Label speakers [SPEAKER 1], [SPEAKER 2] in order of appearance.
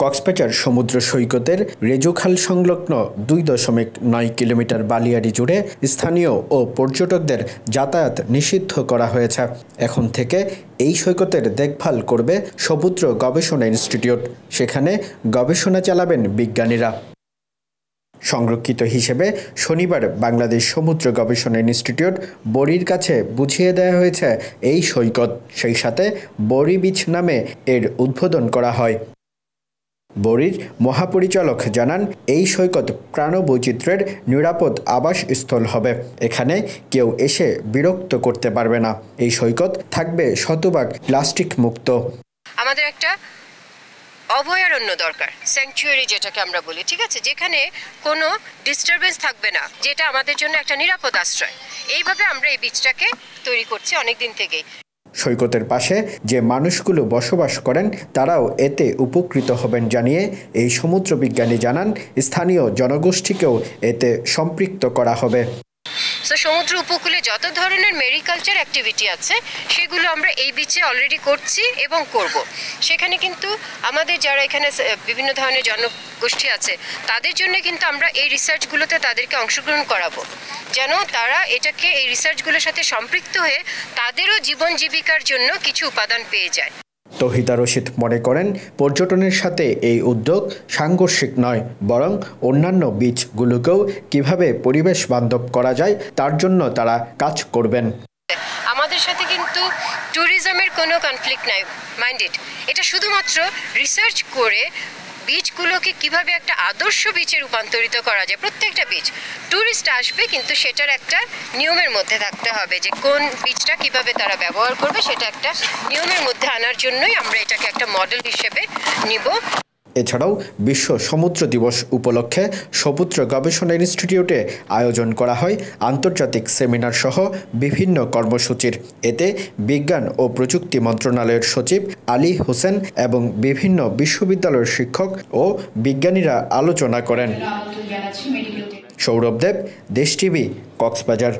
[SPEAKER 1] কক্সবাজার সমুদ্র সৈকতের রেজুখাল সংলগ্ন 2.9 কিলোমিটার বালিয়াড়ি জুড়ে স্থানীয় ও পর্যটকদের যাতায়াত নিষিদ্ধ করা হয়েছে। এখন থেকে এই সৈকতের দেখভাল করবে সমুদ্র গবেষণা ইনস্টিটিউট। সেখানে গবেষণা চালাবেন বিজ্ঞানীরা। সংরক্ষিত হিসেবে শনিবার বাংলাদেশ সমুদ্র গবেষণা ইনস্টিটিউট বরির কাছে বুঝিয়ে দেওয়া হয়েছে এই সৈকত। সেই সাথে বরি বিচ নামে এর উদ্বোধন করা হয়। বরির মহাপরিচালক জানান, এই সৈকত প্রাণবৈচিত্র্যের নিরাপদ আবাসস্থল হবে। এখানে কেউ এসে বিরক্ত করতে পারবে না। এই সৈকত থাকবে শতভাগ প্লাস্টিক মুক্ত।
[SPEAKER 2] আমাদের একটা অভয়ারণ্য দরকার, স্যাংচুয়ারি যেটাকে আমরা বলি, ঠিক আছে, যেখানে কোনো ডিস্টারবেন্স থাকবে না, যেটা আমাদের জন্য একটা নিরাপদ আশ্রয়। এইভাবে আমরা এই বিচটাকে তৈরি করছি অনেকদিন থেকেই।
[SPEAKER 1] সৈকতের পাশে যে মানুষগুলো বসবাস করেন তারাও এতে উপকৃত হবেন জানিয়ে এই সমুদ্র বিজ্ঞানী জানান, স্থানীয় জনগোষ্ঠীকেও এতে সম্পৃক্ত করা হবে।
[SPEAKER 2] সমুদ্র উপকূলে যত ধরনের মেরিকালচার অ্যাক্টিভিটি আছে সেগুলো আমরা এই বিচে অলরেডি করছি এবং করব। সেখানে কিন্তু আমাদের যারা এখানে বিভিন্ন ধরনের জনগোষ্ঠী আছে তাদের জন্য কিন্তু আমরা এই রিসার্চগুলোতে তাদেরকে অংশগ্রহণ করাবো, যেন তারা এটাকে এই রিসার্চগুলোর সাথে সম্পৃক্ত হয়ে তাদেরও জীবন জীবিকার জন্য কিছু উপাদান পেয়ে যায়।
[SPEAKER 1] তহিদা রশিদ মনে করেন, পর্যটনের সাথে এই উদ্যোগ সাংঘর্ষিক নয়, বরং অন্যান্য বিচগুলোকেও কিভাবে পরিবেশ বান্ধব করা যায় তার জন্য তারা কাজ করবেন।
[SPEAKER 2] আমাদের সাথে কিন্তু ট্যুরিজমের কোনো কনফ্লিক্ট নাই, মাইন্ডেড। এটা শুধুমাত্র রিসার্চ করে বিচগুলোকে কিভাবে একটা আদর্শ বিচে রূপান্তরিত করা যায়। প্রত্যেকটা বিচ ট্যুরিস্ট আসবে, কিন্তু সেটার একটা নিয়মের মধ্যে থাকতে হবে, যে কোন বিচটা কিভাবে তারা ব্যবহার করবে সেটা একটা নিয়মের মধ্যে আনার জন্যই আমরা এটাকে একটা মডেল হিসেবে নিব।
[SPEAKER 1] এছাড়াও বিশ্ব সমুদ্র দিবস উপলক্ষে সমুদ্র গবেষণা ইনস্টিটিউটে আয়োজন করা হয় আন্তর্জাতিক সেমিনার সহ বিভিন্ন কর্মসূচির। এতে বিজ্ঞান ও প্রযুক্তি মন্ত্রণালয়ের সচিব আলী হোসেন এবং বিভিন্ন বিশ্ববিদ্যালয়ের শিক্ষক ও বিজ্ঞানীরা আলোচনা করেন। সৌরভ দেব, দেশ টিভি, কক্সবাজার।